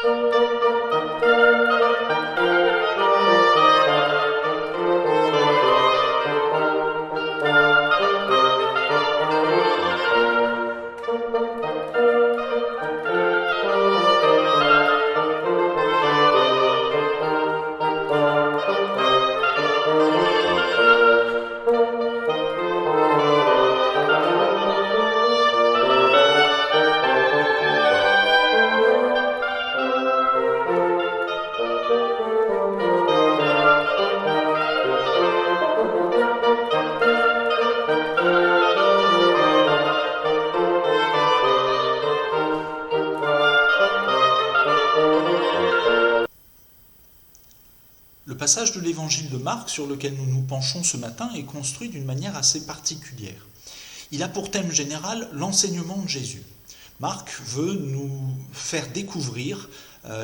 Le passage de l'évangile de Marc sur lequel nous nous penchons ce matin est construit d'une manière assez particulière. Il a pour thème général l'enseignement de Jésus. Marc veut nous faire découvrir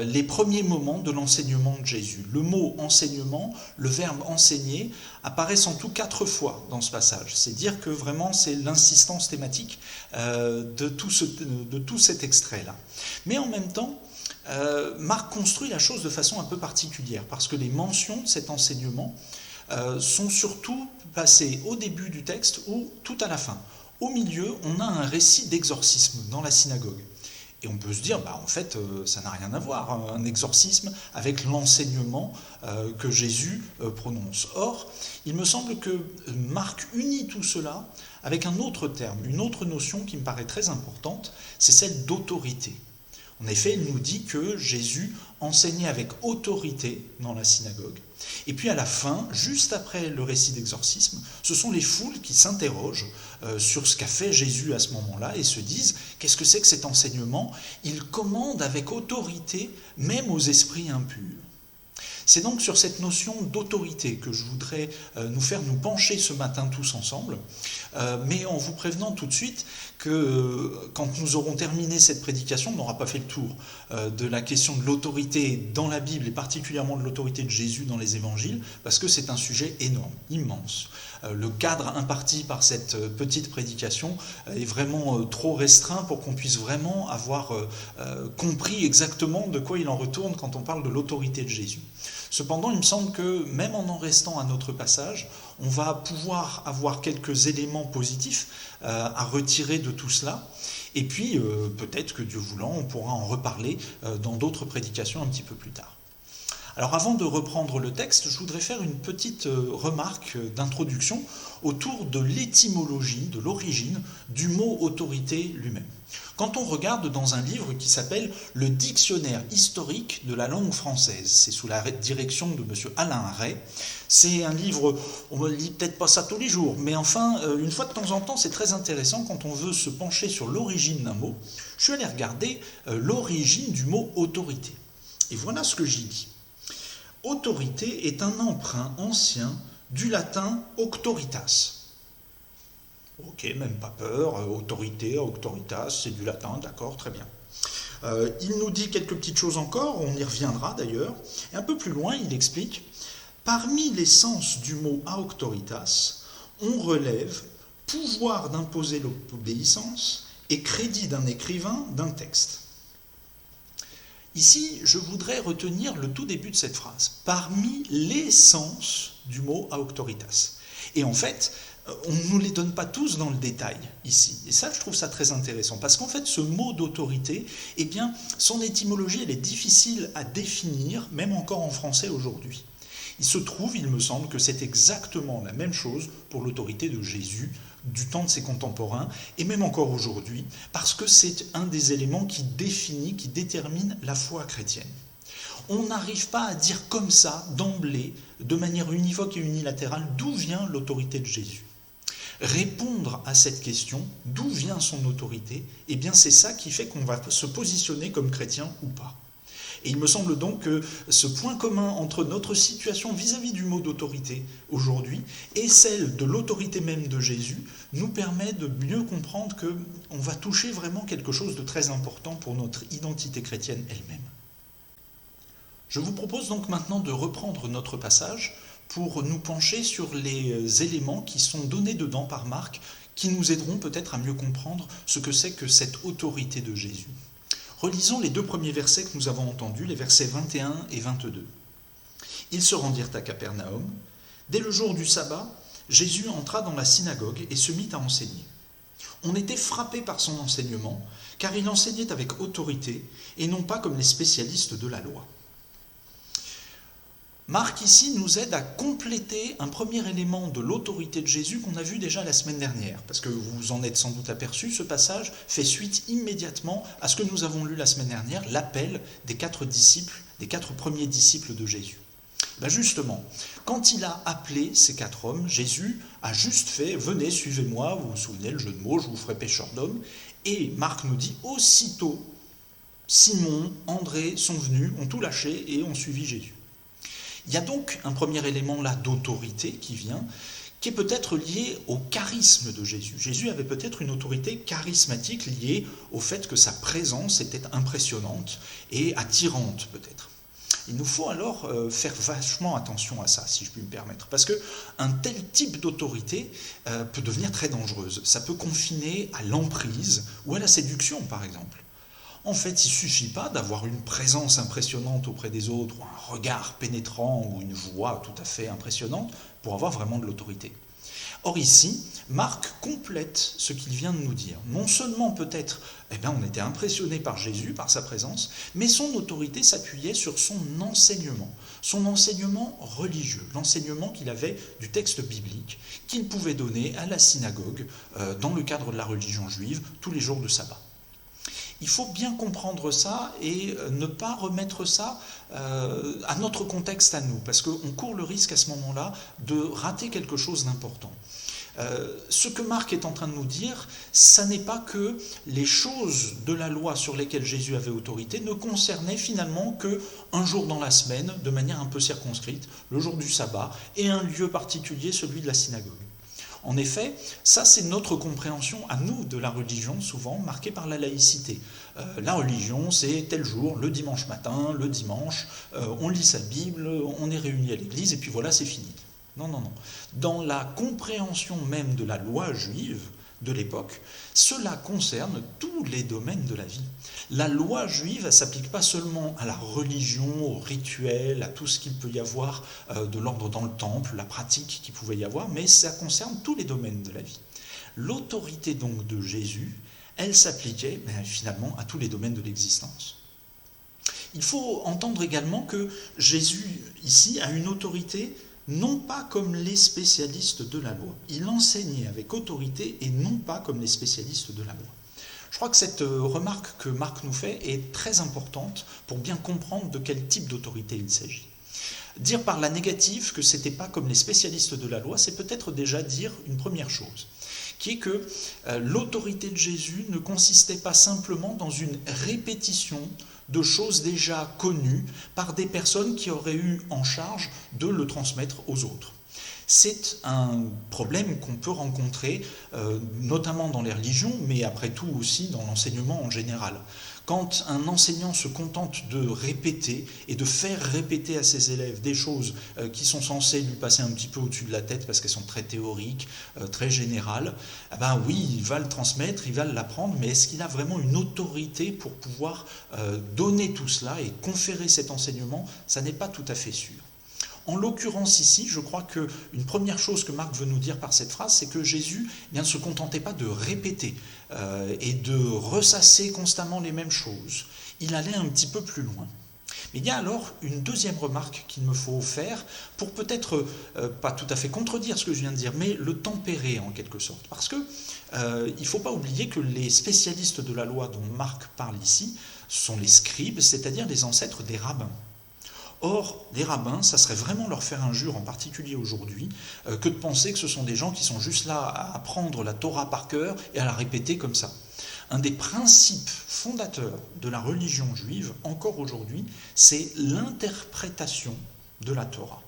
les premiers moments de l'enseignement de Jésus. Le mot enseignement, le verbe enseigner, apparaissent en tout 4 fois dans ce passage. C'est dire que vraiment c'est l'insistance thématique de tout cet extrait-là. Mais en même temps, Marc construit la chose de façon un peu particulière, parce que les mentions de cet enseignement sont surtout passées au début du texte ou tout à la fin. Au milieu, on a un récit d'exorcisme dans la synagogue. Et on peut se dire, en fait, ça n'a rien à voir, un exorcisme avec l'enseignement que Jésus prononce. Or, il me semble que Marc unit tout cela avec un autre terme, une autre notion qui me paraît très importante, c'est celle d'autorité. En effet, il nous dit que Jésus enseignait avec autorité dans la synagogue. Et puis à la fin, juste après le récit d'exorcisme, ce sont les foules qui s'interrogent sur ce qu'a fait Jésus à ce moment-là et se disent « Qu'est-ce que c'est que cet enseignement ? Il commande avec autorité même aux esprits impurs. » C'est donc sur cette notion d'autorité que je voudrais nous pencher ce matin tous ensemble, mais en vous prévenant tout de suite que quand nous aurons terminé cette prédication, on n'aura pas fait le tour de la question de l'autorité dans la Bible et particulièrement de l'autorité de Jésus dans les évangiles, parce que c'est un sujet énorme, immense. Le cadre imparti par cette petite prédication est vraiment trop restreint pour qu'on puisse vraiment avoir compris exactement de quoi il en retourne quand on parle de l'autorité de Jésus. Cependant, il me semble que même en restant à notre passage, on va pouvoir avoir quelques éléments positifs à retirer de tout cela. Et puis, peut-être que Dieu voulant, on pourra en reparler dans d'autres prédications un petit peu plus tard. Alors avant de reprendre le texte, je voudrais faire une petite remarque d'introduction autour de l'étymologie, de l'origine du mot autorité lui-même. Quand on regarde dans un livre qui s'appelle « Le dictionnaire historique de la langue française », c'est sous la direction de M. Alain Ray, c'est un livre, on ne lit peut-être pas ça tous les jours, mais enfin, une fois de temps en temps, c'est très intéressant quand on veut se pencher sur l'origine d'un mot. Je suis allé regarder l'origine du mot « autorité ». Et voilà ce que j'y lis. Autorité est un emprunt ancien du latin auctoritas. Ok, même pas peur, autorité, auctoritas, c'est du latin, d'accord, très bien. Il nous dit quelques petites choses encore, on y reviendra d'ailleurs. Et un peu plus loin, il explique, parmi les sens du mot auctoritas, on relève pouvoir d'imposer l'obéissance et crédit d'un écrivain d'un texte. Ici, je voudrais retenir le tout début de cette phrase, parmi les sens du mot auctoritas. Et en fait, on ne nous les donne pas tous dans le détail ici. Et ça, je trouve ça très intéressant. Parce qu'en fait, ce mot d'autorité, eh bien, son étymologie, elle est difficile à définir, même encore en français aujourd'hui. Il se trouve, il me semble, que c'est exactement la même chose pour l'autorité de Jésus, du temps de ses contemporains, et même encore aujourd'hui, parce que c'est un des éléments qui définit, qui détermine la foi chrétienne. On n'arrive pas à dire comme ça, d'emblée, de manière univoque et unilatérale, d'où vient l'autorité de Jésus. Répondre à cette question, d'où vient son autorité, eh bien c'est ça qui fait qu'on va se positionner comme chrétien ou pas. Et il me semble donc que ce point commun entre notre situation vis-à-vis du mot d'autorité aujourd'hui et celle de l'autorité même de Jésus nous permet de mieux comprendre qu'on va toucher vraiment quelque chose de très important pour notre identité chrétienne elle-même. Je vous propose donc maintenant de reprendre notre passage pour nous pencher sur les éléments qui sont donnés dedans par Marc, qui nous aideront peut-être à mieux comprendre ce que c'est que cette autorité de Jésus. Relisons les 2 premiers versets que nous avons entendus, les versets 21 et 22. Ils se rendirent à Capernaum. Dès le jour du sabbat, Jésus entra dans la synagogue et se mit à enseigner. On était frappé par son enseignement, car il enseignait avec autorité et non pas comme les spécialistes de la loi. Marc ici nous aide à compléter un premier élément de l'autorité de Jésus qu'on a vu déjà la semaine dernière, parce que vous vous en êtes sans doute aperçu, ce passage fait suite immédiatement à ce que nous avons lu la semaine dernière, l'appel des 4 disciples, des 4 premiers disciples de Jésus. Ben justement, quand il a appelé ces 4 hommes, Jésus a juste fait « Venez, suivez-moi », vous vous souvenez le jeu de mots, « Je vous ferai pêcheurs d'hommes », et Marc nous dit « Aussitôt, Simon, André sont venus, ont tout lâché et ont suivi Jésus ». Il y a donc un premier élément là d'autorité qui vient, qui est peut-être lié au charisme de Jésus. Jésus avait peut-être une autorité charismatique liée au fait que sa présence était impressionnante et attirante peut-être. Il nous faut alors faire vachement attention à ça, si je puis me permettre, parce qu'un tel type d'autorité peut devenir très dangereuse. Ça peut confiner à l'emprise ou à la séduction, par exemple. En fait, il ne suffit pas d'avoir une présence impressionnante auprès des autres, ou un regard pénétrant, ou une voix tout à fait impressionnante, pour avoir vraiment de l'autorité. Or ici, Marc complète ce qu'il vient de nous dire. Non seulement peut-être, on était impressionné par Jésus, par sa présence, mais son autorité s'appuyait sur son enseignement religieux, l'enseignement qu'il avait du texte biblique, qu'il pouvait donner à la synagogue, dans le cadre de la religion juive, tous les jours de sabbat. Il faut bien comprendre ça et ne pas remettre ça à notre contexte à nous, parce qu'on court le risque à ce moment-là de rater quelque chose d'important. Ce que Marc est en train de nous dire, ça n'est pas que les choses de la loi sur lesquelles Jésus avait autorité ne concernaient finalement qu'un jour dans la semaine, de manière un peu circonscrite, le jour du sabbat, et un lieu particulier, celui de la synagogue. En effet, ça c'est notre compréhension à nous de la religion, souvent marquée par la laïcité. La religion, c'est tel jour, le dimanche matin, le dimanche, on lit sa Bible, on est réunis à l'église, et puis voilà, c'est fini. Non. Dans la compréhension même de la loi juive de l'époque, cela concerne tous les domaines de la vie. La loi juive, elle ne s'applique pas seulement à la religion, au rituel, à tout ce qu'il peut y avoir de l'ordre dans le temple, la pratique qu'il pouvait y avoir, mais ça concerne tous les domaines de la vie. L'autorité donc de Jésus, elle s'appliquait finalement à tous les domaines de l'existence. Il faut entendre également que Jésus, ici, a une autorité non pas comme les spécialistes de la loi. Il enseignait avec autorité et non pas comme les spécialistes de la loi. Je crois que cette remarque que Marc nous fait est très importante pour bien comprendre de quel type d'autorité il s'agit. Dire par la négative que ce n'était pas comme les spécialistes de la loi, c'est peut-être déjà dire une première chose, qui est que l'autorité de Jésus ne consistait pas simplement dans une répétition de choses déjà connues par des personnes qui auraient eu en charge de le transmettre aux autres. C'est un problème qu'on peut rencontrer notamment dans les religions, mais après tout aussi dans l'enseignement en général. Quand un enseignant se contente de répéter et de faire répéter à ses élèves des choses qui sont censées lui passer un petit peu au-dessus de la tête parce qu'elles sont très théoriques, très générales, oui, il va le transmettre, il va l'apprendre, mais est-ce qu'il a vraiment une autorité pour pouvoir donner tout cela et conférer cet enseignement? Ça n'est pas tout à fait sûr. En l'occurrence ici, je crois qu'une première chose que Marc veut nous dire par cette phrase, c'est que Jésus ne se contentait pas de répéter et de ressasser constamment les mêmes choses. Il allait un petit peu plus loin. Mais il y a alors une deuxième remarque qu'il me faut faire pour peut-être pas tout à fait contredire ce que je viens de dire, mais le tempérer en quelque sorte. Parce qu'il ne faut pas oublier que les spécialistes de la loi dont Marc parle ici sont les scribes, c'est-à-dire les ancêtres des rabbins. Or, les rabbins, ça serait vraiment leur faire injure, en particulier aujourd'hui, que de penser que ce sont des gens qui sont juste là à apprendre la Torah par cœur et à la répéter comme ça. Un des principes fondateurs de la religion juive, encore aujourd'hui, c'est l'interprétation de la Torah.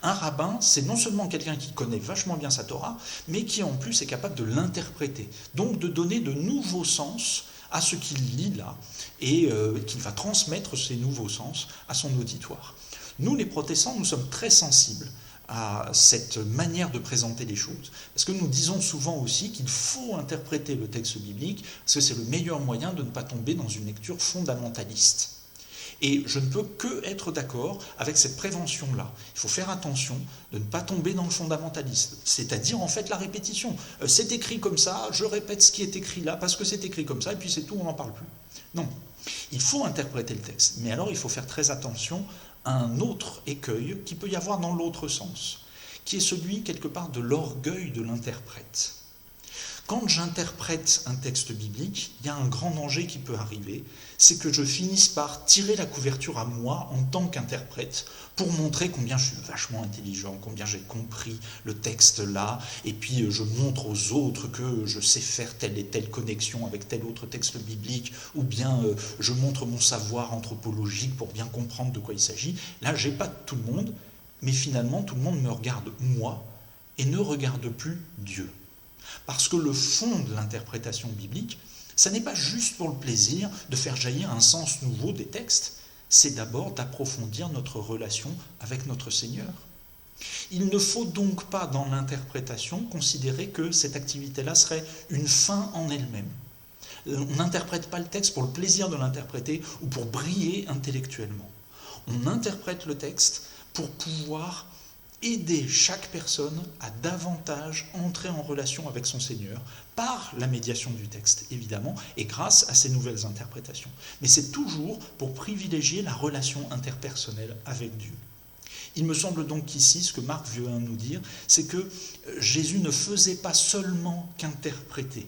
Un rabbin, c'est non seulement quelqu'un qui connaît vachement bien sa Torah, mais qui en plus est capable de l'interpréter, donc de donner de nouveaux sens à ce qu'il lit là, et qu'il va transmettre ces nouveaux sens à son auditoire. Nous, les protestants, nous sommes très sensibles à cette manière de présenter les choses. Parce que nous disons souvent aussi qu'il faut interpréter le texte biblique, parce que c'est le meilleur moyen de ne pas tomber dans une lecture fondamentaliste. Et je ne peux que être d'accord avec cette prévention-là. Il faut faire attention de ne pas tomber dans le fondamentalisme, c'est-à-dire en fait la répétition. C'est écrit comme ça, je répète ce qui est écrit là, parce que c'est écrit comme ça, et puis c'est tout, on n'en parle plus. Non, il faut interpréter le texte, mais alors il faut faire très attention à un autre écueil qui peut y avoir dans l'autre sens, qui est celui quelque part de l'orgueil de l'interprète. Quand j'interprète un texte biblique, il y a un grand danger qui peut arriver, c'est que je finisse par tirer la couverture à moi en tant qu'interprète pour montrer combien je suis vachement intelligent, combien j'ai compris le texte là, et puis je montre aux autres que je sais faire telle et telle connexion avec tel autre texte biblique, ou bien je montre mon savoir anthropologique pour bien comprendre de quoi il s'agit. Là, j'ai pas tout le monde, mais finalement tout le monde me regarde moi et ne regarde plus Dieu. Parce que le fond de l'interprétation biblique, ça n'est pas juste pour le plaisir de faire jaillir un sens nouveau des textes, c'est d'abord d'approfondir notre relation avec notre Seigneur. Il ne faut donc pas, dans l'interprétation, considérer que cette activité-là serait une fin en elle-même. On n'interprète pas le texte pour le plaisir de l'interpréter ou pour briller intellectuellement. On interprète le texte pour pouvoir aider chaque personne à davantage entrer en relation avec son Seigneur par la médiation du texte, évidemment, et grâce à ces nouvelles interprétations. Mais c'est toujours pour privilégier la relation interpersonnelle avec Dieu. Il me semble donc qu'ici, ce que Marc veut nous dire, c'est que Jésus ne faisait pas seulement qu'interpréter.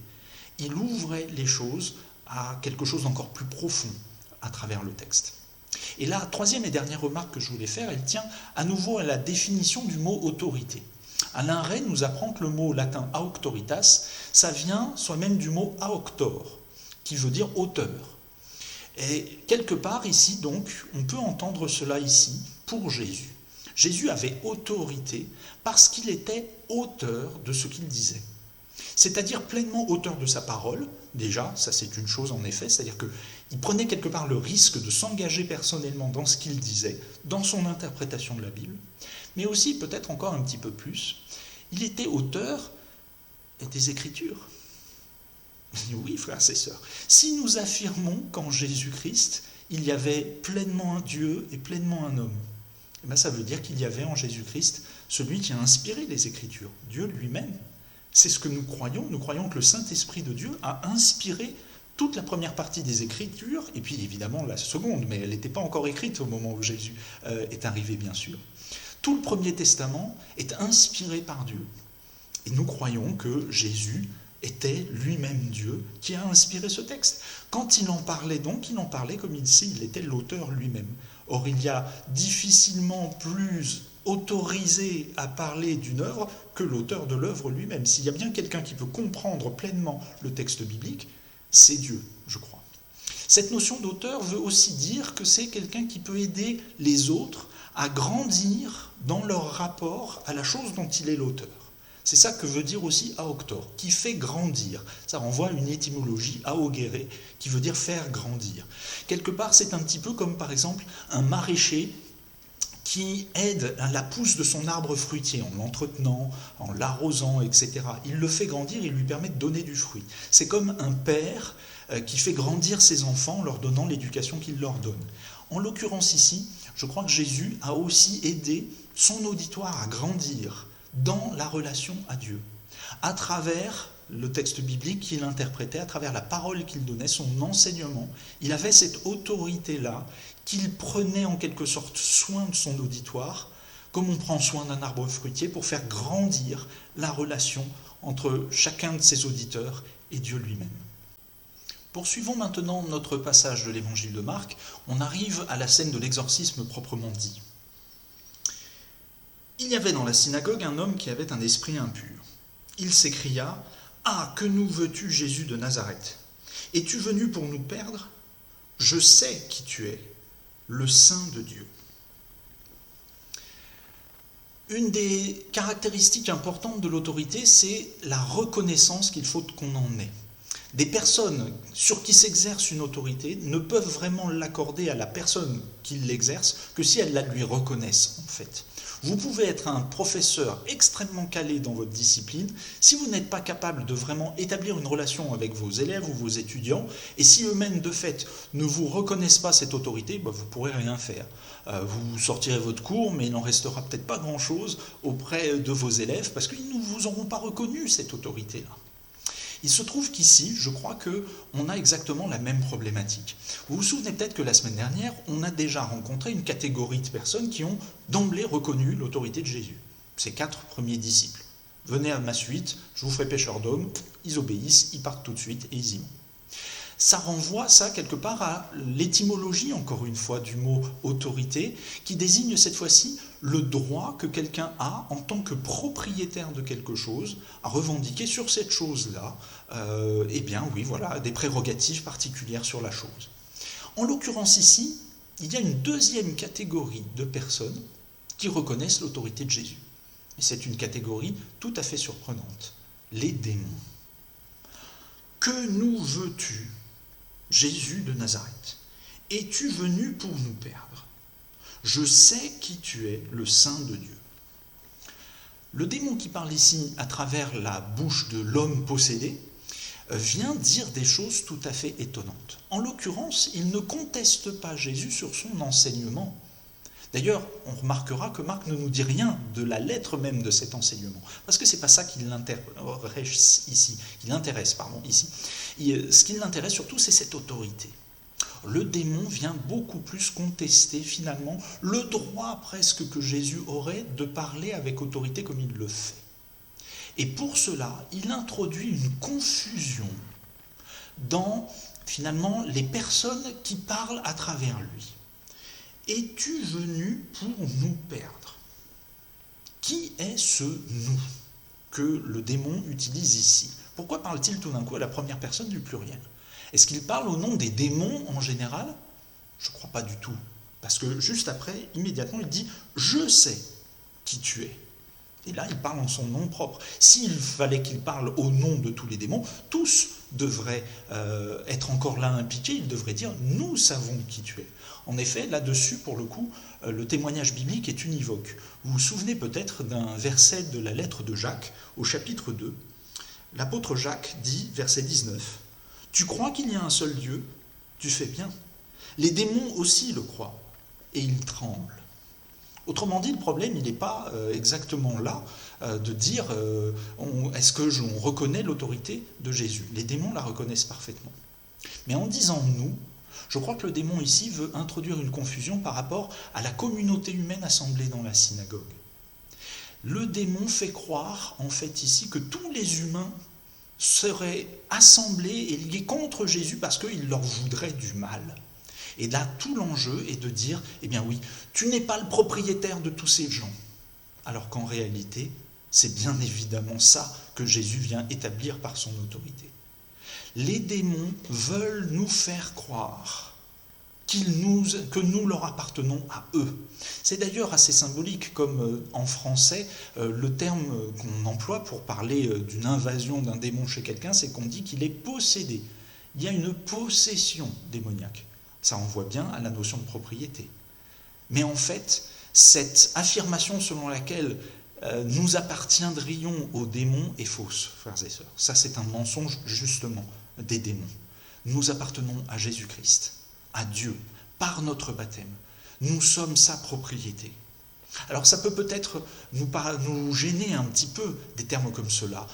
Il ouvrait les choses à quelque chose d'encore plus profond à travers le texte. Et la troisième et dernière remarque que je voulais faire, elle tient à nouveau à la définition du mot autorité. Alain Ray nous apprend que le mot latin auctoritas, ça vient soi-même du mot auctor, qui veut dire auteur. Et quelque part ici, donc, on peut entendre cela ici pour Jésus. Jésus avait autorité parce qu'il était auteur de ce qu'il disait. C'est-à-dire pleinement auteur de sa parole, déjà, ça c'est une chose en effet, c'est-à-dire qu'il prenait quelque part le risque de s'engager personnellement dans ce qu'il disait, dans son interprétation de la Bible, mais aussi peut-être encore un petit peu plus, il était auteur des Écritures. Oui, frères et sœurs, si nous affirmons qu'en Jésus-Christ, il y avait pleinement un Dieu et pleinement un homme, eh bien, ça veut dire qu'il y avait en Jésus-Christ celui qui a inspiré les Écritures, Dieu lui-même. C'est ce que nous croyons que le Saint-Esprit de Dieu a inspiré toute la première partie des Écritures, et puis évidemment la seconde, mais elle n'était pas encore écrite au moment où Jésus est arrivé, bien sûr. Tout le Premier Testament est inspiré par Dieu. Et nous croyons que Jésus était lui-même Dieu qui a inspiré ce texte. Quand il en parlait donc, il en parlait comme il était l'auteur lui-même. Or, il y a difficilement plus autorisé à parler d'une œuvre que l'auteur de l'œuvre lui-même. S'il y a bien quelqu'un qui peut comprendre pleinement le texte biblique, c'est Dieu, je crois. Cette notion d'auteur veut aussi dire que c'est quelqu'un qui peut aider les autres à grandir dans leur rapport à la chose dont il est l'auteur. C'est ça que veut dire aussi auctor, qui fait grandir. Ça renvoie à une étymologie, augere, qui veut dire faire grandir. Quelque part, c'est un petit peu comme par exemple un maraîcher qui aide à la pousse de son arbre fruitier en l'entretenant, en l'arrosant, etc. Il le fait grandir, il lui permet de donner du fruit. C'est comme un père qui fait grandir ses enfants en leur donnant l'éducation qu'il leur donne. En l'occurrence ici, je crois que Jésus a aussi aidé son auditoire à grandir dans la relation à Dieu, à travers le texte biblique qu'il interprétait, à travers la parole qu'il donnait, son enseignement. Il avait cette autorité-là, qu'il prenait en quelque sorte soin de son auditoire, comme on prend soin d'un arbre fruitier, pour faire grandir la relation entre chacun de ses auditeurs et Dieu lui-même. Poursuivons maintenant notre passage de l'évangile de Marc. On arrive à la scène de l'exorcisme proprement dit. Il y avait dans la synagogue un homme qui avait un esprit impur. Il s'écria « Ah, que nous veux-tu, Jésus de Nazareth? Es-tu venu pour nous perdre? Je sais qui tu es, le Saint de Dieu. » Une des caractéristiques importantes de l'autorité, c'est la reconnaissance qu'il faut qu'on en ait. Des personnes sur qui s'exerce une autorité ne peuvent vraiment l'accorder à la personne qui l'exerce que si elles la lui reconnaissent, en fait. Vous pouvez être un professeur extrêmement calé dans votre discipline, si vous n'êtes pas capable de vraiment établir une relation avec vos élèves ou vos étudiants, et si eux-mêmes, de fait, ne vous reconnaissent pas cette autorité, vous ne pourrez rien faire. Vous sortirez votre cours, mais il n'en restera peut-être pas grand-chose auprès de vos élèves, parce qu'ils ne vous auront pas reconnu cette autorité-là. Il se trouve qu'ici, je crois qu'on a exactement la même problématique. Vous vous souvenez peut-être que la semaine dernière, on a déjà rencontré une catégorie de personnes qui ont d'emblée reconnu l'autorité de Jésus. Ces 4 premiers disciples. Venez à ma suite, je vous ferai pêcheurs d'hommes. Ils obéissent, ils partent tout de suite et ils y vont. Ça renvoie, ça, quelque part à l'étymologie, encore une fois, du mot autorité, qui désigne cette fois-ci le droit que quelqu'un a, en tant que propriétaire de quelque chose, à revendiquer sur cette chose-là, des prérogatives particulières sur la chose. En l'occurrence ici, il y a une deuxième catégorie de personnes qui reconnaissent l'autorité de Jésus. Et c'est une catégorie tout à fait surprenante, les démons. Que nous veux-tu, Jésus de Nazareth? Es-tu venu pour nous perdre? Je sais qui tu es, le Saint de Dieu. Le démon qui parle ici à travers la bouche de l'homme possédé vient dire des choses tout à fait étonnantes. En l'occurrence, il ne conteste pas Jésus sur son enseignement. D'ailleurs, on remarquera que Marc ne nous dit rien de la lettre même de cet enseignement, parce que ce n'est pas ça qui l'intéresse ici. Ce qui l'intéresse surtout, c'est cette autorité. Le démon vient beaucoup plus contester finalement le droit presque que Jésus aurait de parler avec autorité comme il le fait. Et pour cela, il introduit une confusion dans finalement les personnes qui parlent à travers lui. Es-tu venu pour nous perdre? Qui est ce nous que le démon utilise ici? Pourquoi parle-t-il tout d'un coup à la première personne du pluriel? Est-ce qu'il parle au nom des démons en général? Je ne crois pas du tout. Parce que juste après, immédiatement, il dit « Je sais qui tu es ». Et là, il parle en son nom propre. S'il fallait qu'il parle au nom de tous les démons, tous devraient être encore là impliqués. Il devrait dire « Nous savons qui tu es ». En effet, là-dessus, pour le coup, le témoignage biblique est univoque. Vous vous souvenez peut-être d'un verset de la lettre de Jacques, au chapitre 2. L'apôtre Jacques dit, verset 19, « Tu crois qu'il y a un seul Dieu? Tu fais bien. Les démons aussi le croient, et ils tremblent. » Autrement dit, le problème, il n'est pas exactement là de dire est-ce que on reconnaît l'autorité de Jésus. Les démons la reconnaissent parfaitement. Mais en disant « nous », je crois que le démon ici veut introduire une confusion par rapport à la communauté humaine assemblée dans la synagogue. Le démon fait croire, en fait, ici, que tous les humains seraient assemblés et liés contre Jésus parce qu'il leur voudrait du mal. Et là, tout l'enjeu est de dire, eh bien oui, tu n'es pas le propriétaire de tous ces gens. Alors qu'en réalité, c'est bien évidemment ça que Jésus vient établir par son autorité. Les démons veulent nous faire croire que nous leur appartenons à eux. C'est d'ailleurs assez symbolique, comme en français, le terme qu'on emploie pour parler d'une invasion d'un démon chez quelqu'un, c'est qu'on dit qu'il est possédé. Il y a une possession démoniaque. Ça renvoie bien à la notion de propriété. Mais en fait, cette affirmation selon laquelle nous appartiendrions aux démons est fausse, frères et sœurs. Ça, c'est un mensonge, justement, des démons. Nous appartenons à Jésus-Christ, à Dieu, par notre baptême. Nous sommes sa propriété. Alors ça peut peut-être nous gêner un petit peu, des termes comme cela,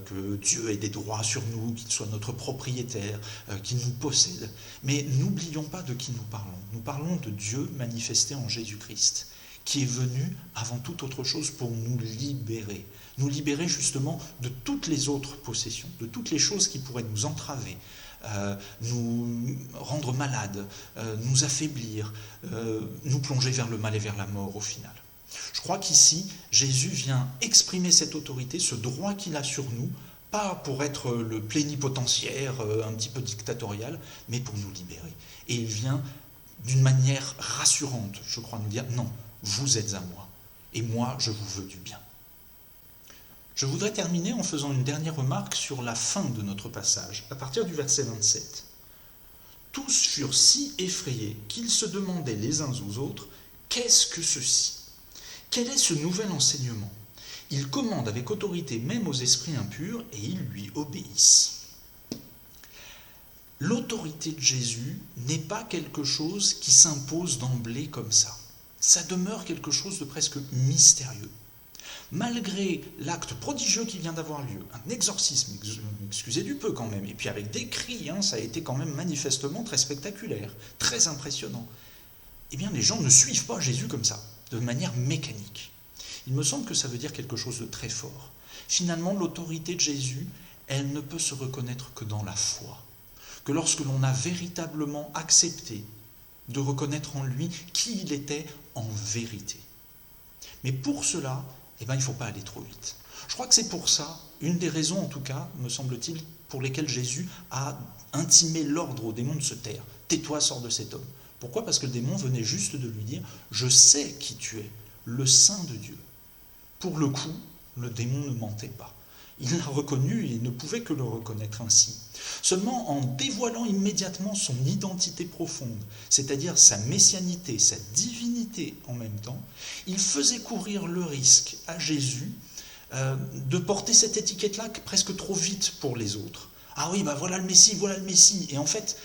que Dieu ait des droits sur nous, qu'il soit notre propriétaire, qu'il nous possède. Mais n'oublions pas de qui nous parlons. Nous parlons de Dieu manifesté en Jésus-Christ, qui est venu avant toute autre chose pour nous libérer justement de toutes les autres possessions, de toutes les choses qui pourraient nous entraver, nous rendre malades, nous affaiblir, nous plonger vers le mal et vers la mort au final. Je crois qu'ici, Jésus vient exprimer cette autorité, ce droit qu'il a sur nous, pas pour être le plénipotentiaire un petit peu dictatorial, mais pour nous libérer. Et il vient d'une manière rassurante, je crois, nous dire « Non, vous êtes à moi, et moi, je vous veux du bien. » Je voudrais terminer en faisant une dernière remarque sur la fin de notre passage, à partir du verset 27. Tous furent si effrayés qu'ils se demandaient les uns aux autres « Qu'est-ce que ceci ? Quel est ce nouvel enseignement ? Il commande avec autorité même aux esprits impurs et ils lui obéissent. » L'autorité de Jésus n'est pas quelque chose qui s'impose d'emblée comme ça. Ça demeure quelque chose de presque mystérieux. Malgré l'acte prodigieux qui vient d'avoir lieu, un exorcisme, excusez du peu quand même, et puis avec des cris, ça a été quand même manifestement très spectaculaire, très impressionnant, eh bien les gens ne suivent pas Jésus comme ça, de manière mécanique. Il me semble que ça veut dire quelque chose de très fort. Finalement, l'autorité de Jésus, elle ne peut se reconnaître que dans la foi, que lorsque l'on a véritablement accepté de reconnaître en lui qui il était en vérité. Mais pour cela, il ne faut pas aller trop vite. Je crois que c'est pour ça, une des raisons en tout cas, me semble-t-il, pour lesquelles Jésus a intimé l'ordre au démon de se taire. Tais-toi, sors de cet homme. Pourquoi ? Parce que le démon venait juste de lui dire « Je sais qui tu es, le Saint de Dieu ». Pour le coup, le démon ne mentait pas. Il l'a reconnu et ne pouvait que le reconnaître ainsi. Seulement en dévoilant immédiatement son identité profonde, c'est-à-dire sa messianité, sa divinité en même temps, il faisait courir le risque à Jésus de porter cette étiquette-là presque trop vite pour les autres. Ah oui, voilà le Messie, voilà le Messie. Et en fait,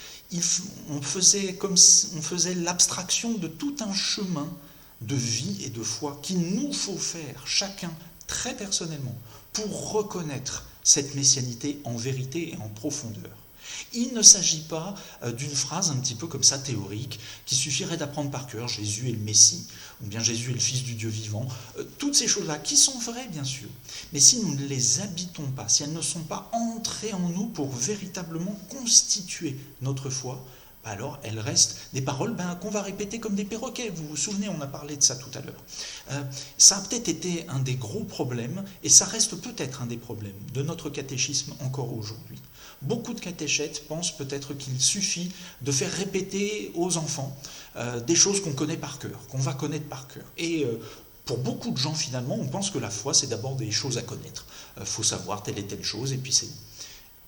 on faisait l'abstraction de tout un chemin de vie et de foi qu'il nous faut faire, chacun, très personnellement, pour reconnaître cette messianité en vérité et en profondeur. Il ne s'agit pas d'une phrase un petit peu comme ça théorique, qui suffirait d'apprendre par cœur, Jésus est le Messie, ou bien Jésus est le Fils du Dieu vivant, toutes ces choses-là, qui sont vraies bien sûr, mais si nous ne les habitons pas, si elles ne sont pas entrées en nous pour véritablement constituer notre foi, alors elles restent des paroles qu'on va répéter comme des perroquets. Vous vous souvenez, on a parlé de ça tout à l'heure. Ça a peut-être été un des gros problèmes, et ça reste peut-être un des problèmes de notre catéchisme encore aujourd'hui. Beaucoup de catéchètes pensent peut-être qu'il suffit de faire répéter aux enfants des choses qu'on connaît par cœur, qu'on va connaître par cœur. Et pour beaucoup de gens, finalement, on pense que la foi, c'est d'abord des choses à connaître. Faut savoir telle et telle chose, et puis c'est...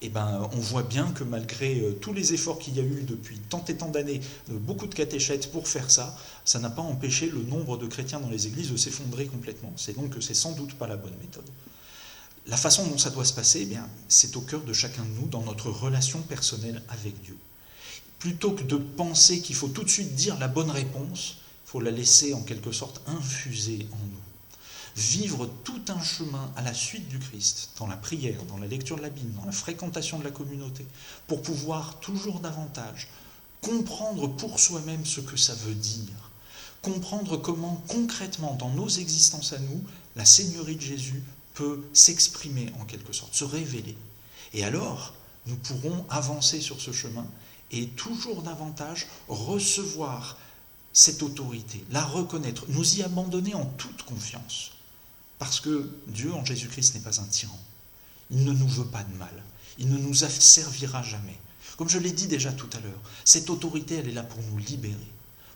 on voit bien que malgré tous les efforts qu'il y a eu depuis tant et tant d'années, beaucoup de catéchètes pour faire ça, ça n'a pas empêché le nombre de chrétiens dans les églises de s'effondrer complètement. C'est donc que c'est sans doute pas la bonne méthode. La façon dont ça doit se passer, c'est au cœur de chacun de nous, dans notre relation personnelle avec Dieu. Plutôt que de penser qu'il faut tout de suite dire la bonne réponse, il faut la laisser en quelque sorte infuser en nous. Vivre tout un chemin à la suite du Christ, dans la prière, dans la lecture de la Bible, dans la fréquentation de la communauté, pour pouvoir toujours davantage comprendre pour soi-même ce que ça veut dire, comprendre comment concrètement dans nos existences à nous, la Seigneurie de Jésus peut s'exprimer en quelque sorte, se révéler. Et alors, nous pourrons avancer sur ce chemin et toujours davantage recevoir cette autorité, la reconnaître, nous y abandonner en toute confiance. Parce que Dieu, en Jésus-Christ, n'est pas un tyran. Il ne nous veut pas de mal. Il ne nous asservira jamais. Comme je l'ai dit déjà tout à l'heure, cette autorité, elle est là pour nous libérer,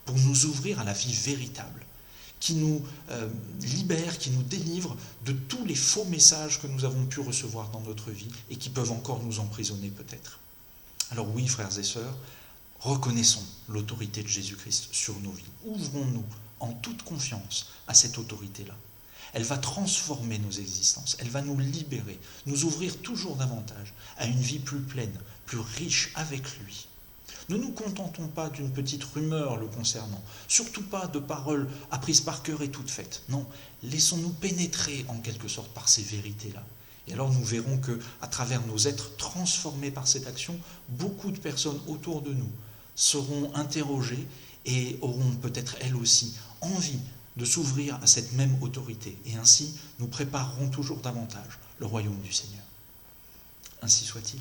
pour nous ouvrir à la vie véritable, qui nous libère, qui nous délivre de tous les faux messages que nous avons pu recevoir dans notre vie et qui peuvent encore nous emprisonner peut-être. Alors oui, frères et sœurs, reconnaissons l'autorité de Jésus-Christ sur nos vies. Ouvrons-nous en toute confiance à cette autorité-là. Elle va transformer nos existences, elle va nous libérer, nous ouvrir toujours davantage à une vie plus pleine, plus riche avec lui. Ne nous contentons pas d'une petite rumeur le concernant, surtout pas de paroles apprises par cœur et toutes faites. Non, laissons-nous pénétrer en quelque sorte par ces vérités-là. Et alors nous verrons que, à travers nos êtres transformés par cette action, beaucoup de personnes autour de nous seront interrogées et auront peut-être elles aussi envie de s'ouvrir à cette même autorité. Et ainsi, nous préparerons toujours davantage le royaume du Seigneur. Ainsi soit-il.